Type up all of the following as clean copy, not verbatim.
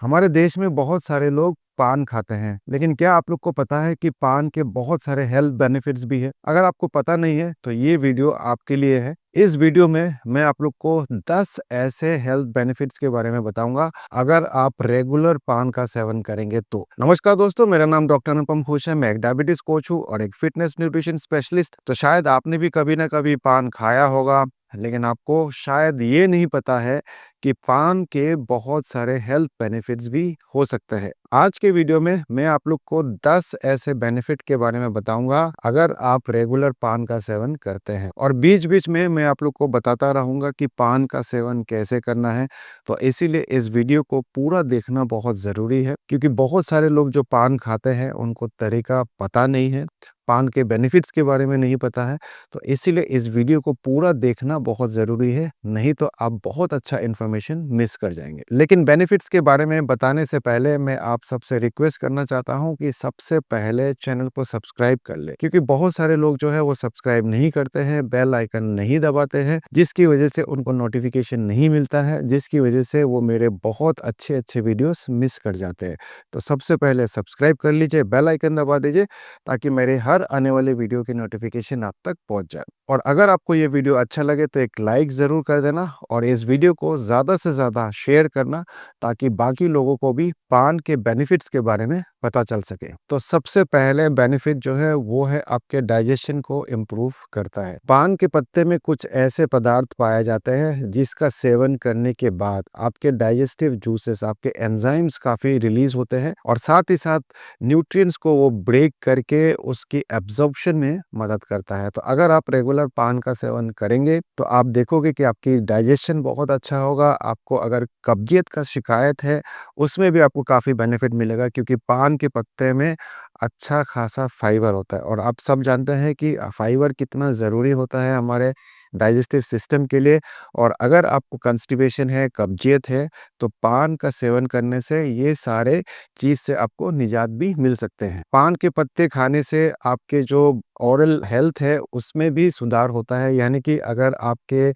हमारे देश में बहुत सारे लोग पान खाते हैं, लेकिन क्या आप लोग को पता है कि पान के बहुत सारे हेल्थ बेनिफिट्स भी है। अगर आपको पता नहीं है तो ये वीडियो आपके लिए है। इस वीडियो में मैं आप लोग को 10 ऐसे हेल्थ बेनिफिट्स के बारे में बताऊंगा अगर आप रेगुलर पान का सेवन करेंगे तो। नमस्कार दोस्तों, मेरा नाम डॉक्टर अनुपम घोष है। मैं एक डायबिटीज कोच हूँ और एक फिटनेस न्यूट्रिशन स्पेशलिस्ट। तो शायद आपने भी कभी ना कभी पान खाया होगा, लेकिन आपको शायद ये नहीं पता है कि पान के बहुत सारे हेल्थ बेनिफिट्स भी हो सकते हैं। आज के वीडियो में मैं आप लोग को 10 ऐसे बेनिफिट के बारे में बताऊंगा अगर आप रेगुलर पान का सेवन करते हैं, और बीच बीच में मैं आप लोग को बताता रहूंगा कि पान का सेवन कैसे करना है। तो इसीलिए इस वीडियो को पूरा देखना बहुत ज़रूरी है, क्योंकि बहुत सारे लोग जो पान खाते हैं उनको तरीका पता नहीं है, पान के बेनिफिट्स के बारे में नहीं पता है। तो इसीलिए इस वीडियो को पूरा देखना बहुत ज़रूरी है, नहीं तो आप बहुत अच्छा इन्फॉर्मेशन मिस कर जाएंगे। लेकिन बेनिफिट्स के बारे में बताने से पहले मैं आप सबसे रिक्वेस्ट करना चाहता हूं कि सबसे पहले चैनल को सब्सक्राइब कर ले, क्योंकि बहुत सारे लोग जो है वो सब्सक्राइब नहीं करते हैं, बेल आइकन नहीं दबाते हैं, जिसकी वजह से उनको नोटिफिकेशन नहीं मिलता है, जिसकी वजह से वो मेरे बहुत अच्छे अच्छे वीडियोस मिस कर जाते हैं। तो सबसे पहले सब्सक्राइब कर लीजिए, बेल आइकन दबा दीजिए, ताकि मेरे हर आने वाले वीडियो की नोटिफिकेशन आप तक पहुंच जाए। और अगर आपको ये वीडियो अच्छा लगे तो एक लाइक ज़रूर कर देना, और इस वीडियो को ज़्यादा से ज़्यादा शेयर करना, ताकि बाकी लोगों को भी पान के बेनिफिट्स के बारे में पता चल सके। तो सबसे पहले बेनिफिट जो है वो है आपके डाइजेशन को इम्प्रूव करता है। पान के पत्ते में कुछ ऐसे पदार्थ पाए जाते हैं जिसका सेवन करने के बाद आपके डाइजेस्टिव जूसेस, आपके एंजाइम्स काफ़ी रिलीज होते हैं, और साथ ही साथ न्यूट्रिएंट्स को वो ब्रेक करके उसकी एब्जॉर्प्शन में मदद करता है। तो अगर आप रेगुलर पान का सेवन करेंगे तो आप देखोगे कि आपकी डाइजेशन बहुत अच्छा होगा। आपको अगर कब्जियत का शिकायत है, उसमें भी आपको काफ़ी बेनिफिट मिलेगा, क्योंकि पान के पत्ते में अच्छा खासा फाइबर होता है, और आप सब जानते हैं कि फाइबर कितना ज़रूरी होता है हमारे डाइजेस्टिव सिस्टम के लिए। और अगर आपको कंस्टिपेशन है, कब्जियत है, तो पान का सेवन करने से ये सारे चीज़ से आपको निजात भी मिल सकते हैं। पान के पत्ते खाने से आपके जो ओरल हेल्थ है उसमें भी सुधार होता है, यानी कि अगर आपके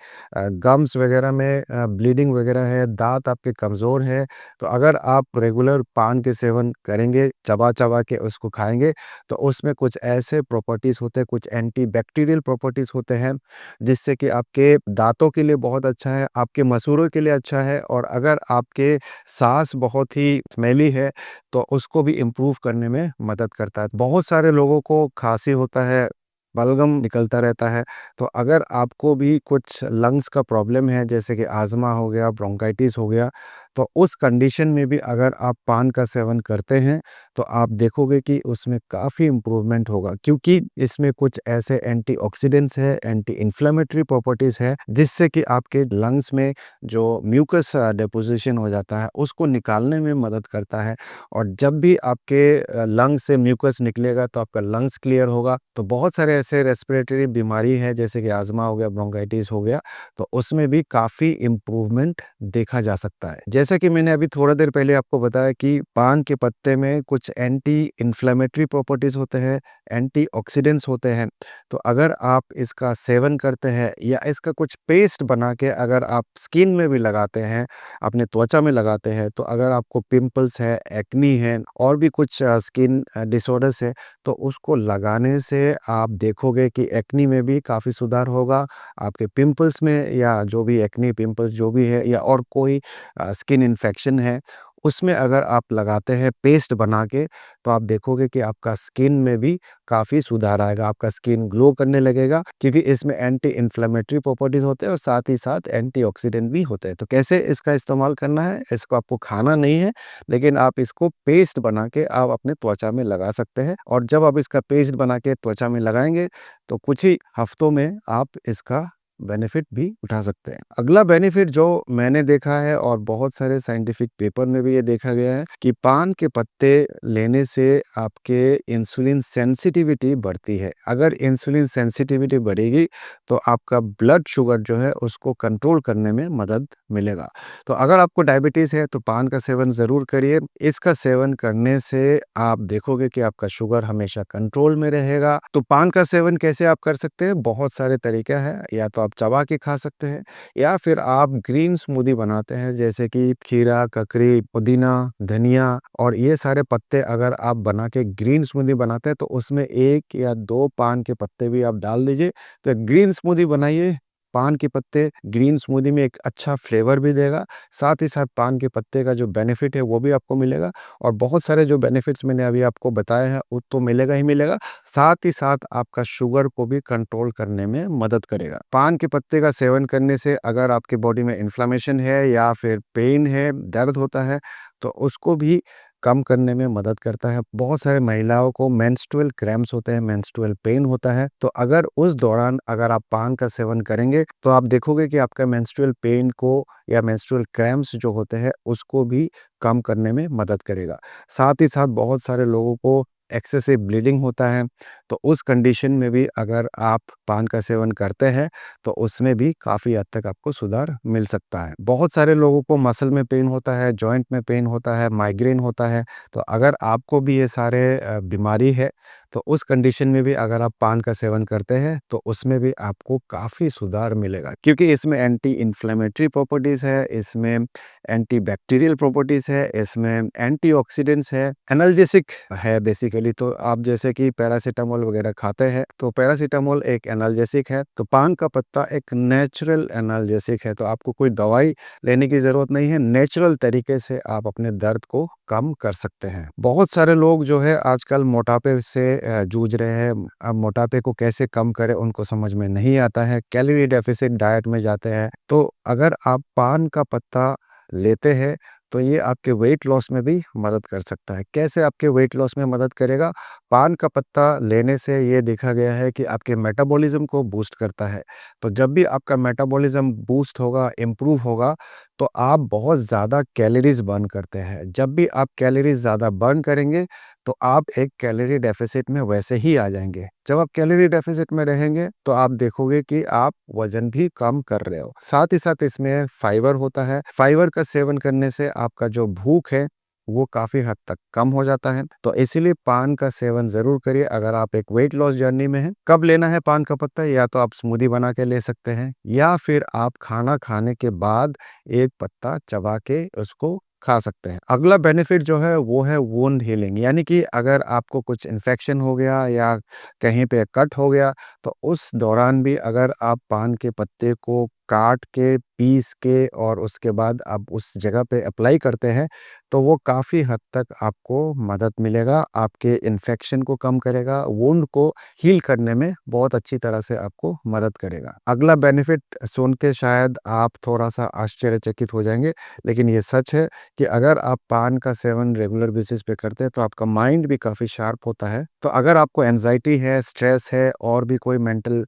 गम्स वगैरह में ब्लीडिंग वगैरह है, दांत आपके कमज़ोर है, तो अगर आप रेगुलर पान के सेवन करेंगे, चबा चबा के उसको खाएंगे, तो उसमें कुछ ऐसे प्रॉपर्टीज़ होते हैं, कुछ एंटी बैक्टीरियल प्रॉपर्टीज़ होते हैं, जिससे कि आपके दांतों के लिए बहुत अच्छा है, आपके मसूड़ों के लिए अच्छा है। और अगर आपके सांस बहुत ही स्मेली है तो उसको भी इम्प्रूव करने में मदद करता है। बहुत सारे लोगों को खांसी होता है, बलगम निकलता रहता है। तो अगर आपको भी कुछ लंग्स का प्रॉब्लम है, जैसे कि अस्थमा हो गया, ब्रोंकाइटिस हो गया, तो उस कंडीशन में भी अगर आप पान का सेवन करते हैं तो आप देखोगे कि उसमें काफ़ी इम्प्रूवमेंट होगा, क्योंकि इसमें कुछ ऐसे एंटीऑक्सीडेंट्स है, एंटी इन्फ्लेमेटरी प्रॉपर्टीज़ है, जिससे कि आपके लंग्स में जो म्यूकस डिपोजिशन हो जाता है उसको निकालने में मदद करता है। और जब भी आपके लंग्स से म्यूकस निकलेगा तो आपका लंग्स क्लियर होगा। तो बहुत सारे ऐसे रेस्पिरेटरी बीमारी है, जैसे कि अस्थमा हो गया, ब्रोंकाइटिस हो गया, तो उसमें भी काफ़ी इम्प्रूवमेंट देखा जा सकता है। जैसा कि मैंने अभी थोड़ा देर पहले आपको बताया कि पान के पत्ते में कुछ एंटी इन्फ्लेमेटरी प्रॉपर्टीज़ होते हैं, एंटीऑक्सीडेंट्स होते हैं। तो अगर आप इसका सेवन करते हैं या इसका कुछ पेस्ट बना के अगर आप स्किन में भी लगाते हैं, अपने त्वचा में लगाते हैं, तो अगर आपको पिंपल्स है, एक्नी है, और भी कुछ स्किन डिसऑर्डर्स है, तो उसको लगाने से आप देखोगे कि एक्नी में भी काफ़ी सुधार होगा। आपके पिंपल्स में, या जो भी एक्नी पिंपल्स जो भी है, या और कोई स्किन इन्फेक्शन है, उसमें अगर आप लगाते हैं पेस्ट बना के, तो आप देखोगे कि आपका स्किन में भी काफ़ी सुधार आएगा, आपका स्किन ग्लो करने लगेगा, क्योंकि इसमें एंटी इन्फ्लेमेटरी प्रॉपर्टीज़ होते हैं और साथ ही साथ एंटीऑक्सीडेंट भी होते हैं। तो कैसे इसका इस्तेमाल करना है, इसको आपको खाना नहीं है, लेकिन आप इसको पेस्ट बना के आप अपने त्वचा में लगा सकते हैं। और जब आप इसका पेस्ट बना के त्वचा में लगाएंगे तो कुछ ही हफ्तों में आप इसका बेनिफिट भी उठा सकते हैं। अगला बेनिफिट जो मैंने देखा है, और बहुत सारे साइंटिफिक पेपर में भी ये देखा गया है, कि पान के पत्ते लेने से आपके इंसुलिन सेंसिटिविटी बढ़ती है। अगर इंसुलिन सेंसिटिविटी बढ़ेगी तो आपका ब्लड शुगर जो है उसको कंट्रोल करने में मदद मिलेगा। तो अगर आपको डायबिटीज़ है तो पान का सेवन ज़रूर करिए। इसका सेवन करने से आप देखोगे कि आपका शुगर हमेशा कंट्रोल में रहेगा। तो पान का सेवन कैसे आप कर सकते हैं? बहुत सारे तरीके हैं। या तो आप आप चबा के खा सकते हैं, या फिर आप ग्रीन स्मूदी बनाते हैं जैसे कि खीरा, ककड़ी, पुदीना, धनिया और ये सारे पत्ते अगर आप बना के ग्रीन स्मूदी बनाते हैं तो उसमें 1 या 2 पान के पत्ते भी आप डाल दीजिए। तो ग्रीन स्मूदी बनाइए, पान के पत्ते ग्रीन स्मूदी में एक अच्छा फ्लेवर भी देगा, साथ ही साथ पान के पत्ते का जो बेनिफिट है वो भी आपको मिलेगा और बहुत सारे जो बेनिफिट्स मैंने अभी आपको बताए हैं वो तो मिलेगा ही मिलेगा, साथ ही साथ आपका शुगर को भी कंट्रोल करने में मदद करेगा। पान के पत्ते का सेवन करने से अगर आपकी बॉडी में इन्फ्लेमेशन है या फिर पेन है, दर्द होता है, तो उसको भी कम करने में मदद करता है। बहुत सारे महिलाओं को मेंस्ट्रुअल क्रैम्प्स होते हैं, मेंस्ट्रुअल पेन होता है, तो अगर उस दौरान अगर आप पान का सेवन करेंगे तो आप देखोगे कि आपका मेंस्ट्रुअल पेन को या मेंस्ट्रुअल क्रैम्प्स जो होते हैं उसको भी कम करने में मदद करेगा। साथ ही साथ बहुत सारे लोगों को एक्सेसिव ब्लीडिंग होता है, तो उस कंडीशन में भी अगर आप पान का सेवन करते हैं तो उसमें भी काफ़ी हद तक आपको सुधार मिल सकता है। बहुत सारे लोगों को मसल में पेन होता है, जॉइंट में पेन होता है, माइग्रेन होता है, तो अगर आपको भी ये सारे बीमारी है तो उस कंडीशन में भी अगर आप पान का सेवन करते हैं तो उसमें भी आपको काफ़ी सुधार मिलेगा, क्योंकि इसमें एंटी इन्फ्लेमेटरी प्रॉपर्टीज़ है, इसमें एंटी बैक्टीरियल प्रॉपर्टीज़ है, इसमें एंटीऑक्सीडेंट्स है, एनाल्जेसिक है बेसिकली। तो आप जैसे कि पैरासीटामोल वगैरह खाते हैं तो पैरासीटामोल एक एनाल्जेसिक है, तो पान का पत्ता एक नेचुरल एनाल्जेसिक है, तो आपको कोई दवाई लेने की ज़रूरत नहीं है, नेचुरल तरीके से आप अपने दर्द को कम कर सकते हैं। बहुत सारे लोग जो है आजकल मोटापे से जूझ रहे हैं। अब मोटापे को कैसे कम करें उनको समझ में नहीं आता है, कैलोरी डेफिसिट डाइट में जाते हैं। तो अगर आप पान का पत्ता लेते हैं तो ये आपके वेट लॉस में भी मदद कर सकता है। कैसे आपके वेट लॉस में मदद करेगा? पान का पत्ता लेने से ये देखा गया है कि आपके मेटाबॉलिज्म को बूस्ट करता है। तो जब भी आपका मेटाबॉलिज्म बूस्ट होगा, इम्प्रूव होगा, तो आप बहुत ज़्यादा कैलोरीज़ बर्न करते हैं। जब भी आप कैलोरीज़ ज़्यादा बर्न करेंगे तो आप एक कैलोरी डेफिसिट में वैसे ही आ जाएँगे। जब आप कैलोरी डेफिसिट में रहेंगे तो आप देखोगे कि आप वज़न भी कम कर रहे हो। साथ ही साथ इसमें फाइबर होता है। फाइबर का सेवन करने से आपका जो भूख है वो काफ़ी हद तक कम हो जाता है। तो इसीलिए पान का सेवन ज़रूर करिए अगर आप एक वेट लॉस जर्नी में हैं। कब लेना है पान का पत्ता? या तो आप स्मूदी बना के ले सकते हैं या फिर आप खाना खाने के बाद एक पत्ता चबा के उसको खा सकते हैं। अगला बेनिफिट जो है वो है वुंड हीलिंग, यानी कि अगर आपको कुछ इन्फेक्शन हो गया या कहीं पे कट हो गया तो उस दौरान भी अगर आप पान के पत्ते को काट के, पीस के और उसके बाद आप उस जगह पे अप्लाई करते हैं तो वो काफ़ी हद तक आपको मदद मिलेगा, आपके इन्फेक्शन को कम करेगा, वुंड को हील करने में बहुत अच्छी तरह से आपको मदद करेगा। अगला बेनिफिट सुन के शायद आप थोड़ा-सा आश्चर्यचकित हो जाएँगे, लेकिन ये सच है कि अगर आप पान का सेवन रेगुलर बेसिस पे करते हैं तो आपका माइंड भी काफ़ी शार्प होता है। तो अगर आपको एंग्जायटी है, स्ट्रेस है और भी कोई मेंटल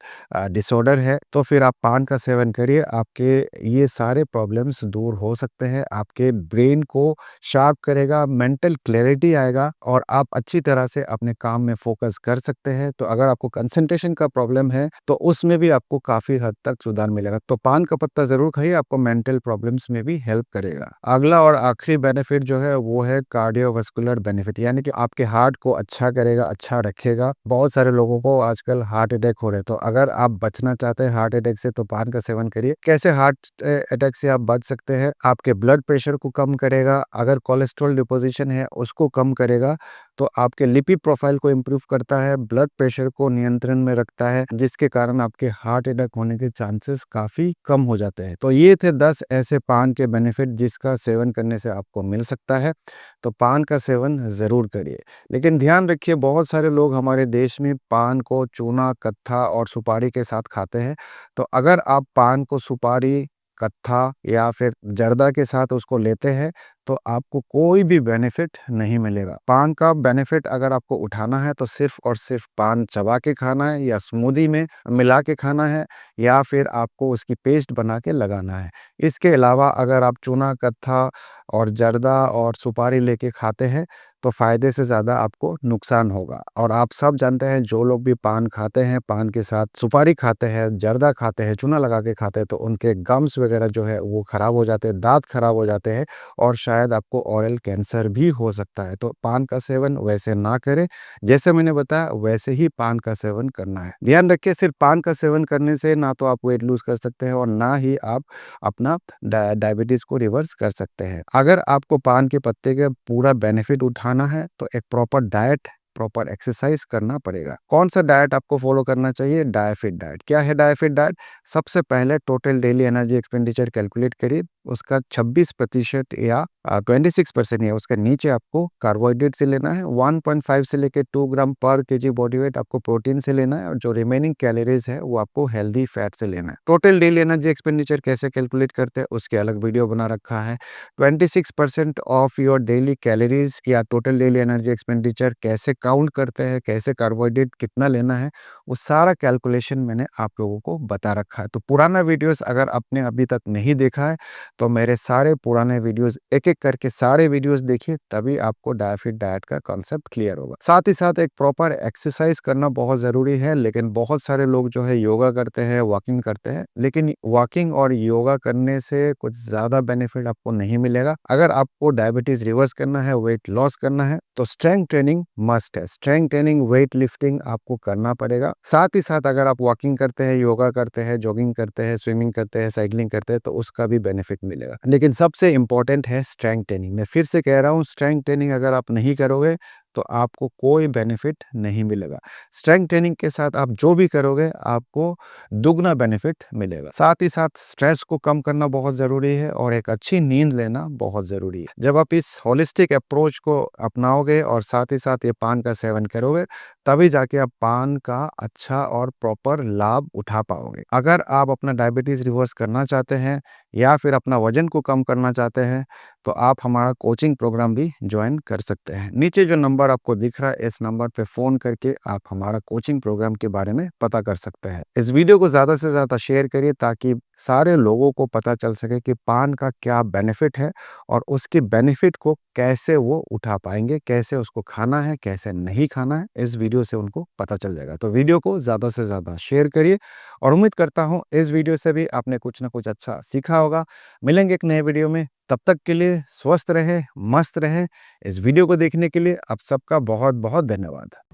डिसऑर्डर है तो फिर आप पान का सेवन करिए, आपके ये सारे प्रॉब्लम्स दूर हो सकते हैं। आपके ब्रेन को शार्प करेगा, मेंटल क्लैरिटी आएगा और आप अच्छी तरह से अपने काम में फोकस कर सकते हैं। तो अगर आपको कंसंट्रेशन का प्रॉब्लम है तो उसमें भी आपको काफ़ी हद तक सुधार मिलेगा। तो पान का पत्ता ज़रूर खाइए, आपको मेंटल प्रॉब्लम्स में भी हेल्प करेगा। अगला और आखिरी बेनिफिट जो है वो है कार्डियोवास्कुलर बेनिफिट, यानी कि आपके हार्ट को अच्छा करेगा, अच्छा रखेगा। बहुत सारे लोगों को आजकल हार्ट अटैक हो रहे हैं, तो अगर आप बचना चाहते हैं हार्ट अटैक से तो पान का सेवन करिए। कैसे हार्ट अटैक से आप बच सकते हैं? आपके ब्लड प्रेशर को कम करेगा, अगर कोलेस्ट्रॉल डिपोजिशन है उसको कम करेगा, तो आपके लिपिड प्रोफाइल को इम्प्रूव करता है, ब्लड प्रेशर को नियंत्रण में रखता है, जिसके कारण आपके हार्ट अटैक होने के चांसेस काफ़ी कम हो जाते हैं। तो ये थे 10 ऐसे पान के बेनिफिट जिसका सेवन करने से आपको मिल सकता है। तो पान का सेवन ज़रूर करिए। लेकिन ध्यान रखिए बहुत सारे लोग हमारे देश में पान को चूना, कत्था और सुपारी के साथ खाते हैं। तो अगर आप पान को सुपारी, कत्था या फिर जर्दा के साथ उसको लेते हैं तो आपको कोई भी बेनिफिट नहीं मिलेगा। पान का बेनिफिट अगर आपको उठाना है तो सिर्फ़ और सिर्फ़ पान चबा के खाना है या स्मूदी में मिला के खाना है या फिर आपको उसकी पेस्ट बना के लगाना है। इसके अलावा अगर आप चूना, कत्था और जर्दा और सुपारी लेके खाते हैं तो फ़ायदे से ज़्यादा आपको नुकसान होगा। और आप सब जानते हैं, जो लोग भी पान खाते हैं, पान के साथ सुपारी खाते हैं, जर्दा खाते हैं, चूना लगा के खाते हैं, तो उनके गम्स वगैरह जो है वो ख़राब हो जाते हैं, दाँत ख़राब हो जाते हैं और शायद आपको ओरल कैंसर भी हो सकता है। तो पान का सेवन वैसे ना करें, जैसे मैंने बताया वैसे ही पान का सेवन करना है। ध्यान रखिए, सिर्फ़ पान का सेवन करने से ना तो आप वेट लूज़ कर सकते हैं और ना ही आप अपना डायबिटीज़ को रिवर्स कर सकते हैं। अगर आपको पान के पत्ते का पूरा बेनिफिट उठाना है तो एक प्रॉपर डाइट, प्रॉपर एक्सरसाइज करना पड़ेगा। कौन सा डाइट आपको फॉलो करना चाहिए? डायफिट डाइट। क्या है डायफिट डाइट? सबसे पहले total daily energy expenditure calculate करिए, उसका 26% या 26% या उसके नीचे आपको कार्बोहाइड्रेट से लेना है। 1.5 से लेके 2 ग्राम पर केजी बॉडी वेट आपको प्रोटीन से लेना है और जो रिमेनिंग कैलोरीज है वो आपको हेल्दी फैट से लेना है। टोटल डेली एनर्जी एक्सपेंडिचर कैसे कैलकुलेट करते हैं उसके अलग वीडियो बना रखा है। 26% ऑफ योर डेली कैलोरीज या टोटल डेली एनर्जी एक्सपेंडिचर कैसे काउंट करते हैं, कैसे कार्बोहाइड्रेट कितना लेना है, वो सारा कैलकुलेशन मैंने आप लोगों को बता रखा है। तो पुराना वीडियोस अगर आपने अभी तक नहीं देखा है तो मेरे सारे पुराने वीडियोस एक-एक करके सारे वीडियोस देखिए, तभी आपको डायफिट डाइट का कॉन्सेप्ट क्लियर होगा। साथ ही साथ एक प्रॉपर एक्सरसाइज करना बहुत ज़रूरी है, लेकिन बहुत सारे लोग जो है योगा करते हैं, वॉकिंग करते हैं, लेकिन वॉकिंग और योगा करने से कुछ ज़्यादा बेनिफिट आपको नहीं मिलेगा। अगर आपको डायबिटीज़ रिवर्स करना है, वेट लॉस करना है, तो स्ट्रेंथ ट्रेनिंग मस्ट है। स्ट्रेंथ ट्रेनिंग, वेट लिफ्टिंग आपको करना पड़ेगा। साथ ही साथ अगर आप वॉकिंग करते हैं, योगा करते हैं, जॉगिंग करते हैं, स्विमिंग करते हैं, साइक्लिंग करते हैं, तो उसका भी बेनिफिट मिलेगा। लेकिन सबसे इंपॉर्टेंट है स्ट्रेंथ ट्रेनिंग। मैं फिर से कह रहा हूँ, स्ट्रेंथ ट्रेनिंग अगर आप नहीं करोगे तो आपको कोई बेनिफिट नहीं मिलेगा। स्ट्रेंथ ट्रेनिंग के साथ आप जो भी करोगे आपको दुगना बेनिफिट मिलेगा। साथ ही साथ स्ट्रेस को कम करना बहुत ज़रूरी है और एक अच्छी नींद लेना बहुत ज़रूरी है। जब आप इस होलिस्टिक अप्रोच को अपनाओगे और साथ ही साथ ये पान का सेवन करोगे, तभी जाके आप पान का अच्छा और प्रॉपर लाभ उठा पाओगे। अगर आप अपना डायबिटीज़ रिवर्स करना चाहते हैं या फिर अपना वज़न को कम करना चाहते हैं, तो आप हमारा कोचिंग प्रोग्राम भी ज्वाइन कर सकते हैं। नीचे जो नंबर आपको दिख रहा है, इस नंबर पे फ़ोन करके आप हमारा कोचिंग प्रोग्राम के बारे में पता कर सकते हैं। इस वीडियो को ज़्यादा से ज़्यादा शेयर करिए ताकि सारे लोगों को पता चल सके कि पान का क्या बेनिफिट है और उसके बेनिफिट को कैसे वो उठा पाएँगे, कैसे उसको खाना है, कैसे नहीं खाना है, इस वीडियो से उनको पता चल जाएगा। तो वीडियो को ज़्यादा से ज़्यादा शेयर करिए और उम्मीद करता हूँ इस वीडियो से भी आपने कुछ ना कुछ अच्छा सीखा होगा। मिलेंगे एक नए वीडियो में, तब तक के लिए स्वस्थ रहें, मस्त रहें। इस वीडियो को देखने के लिए आप सबका बहुत-बहुत धन्यवाद।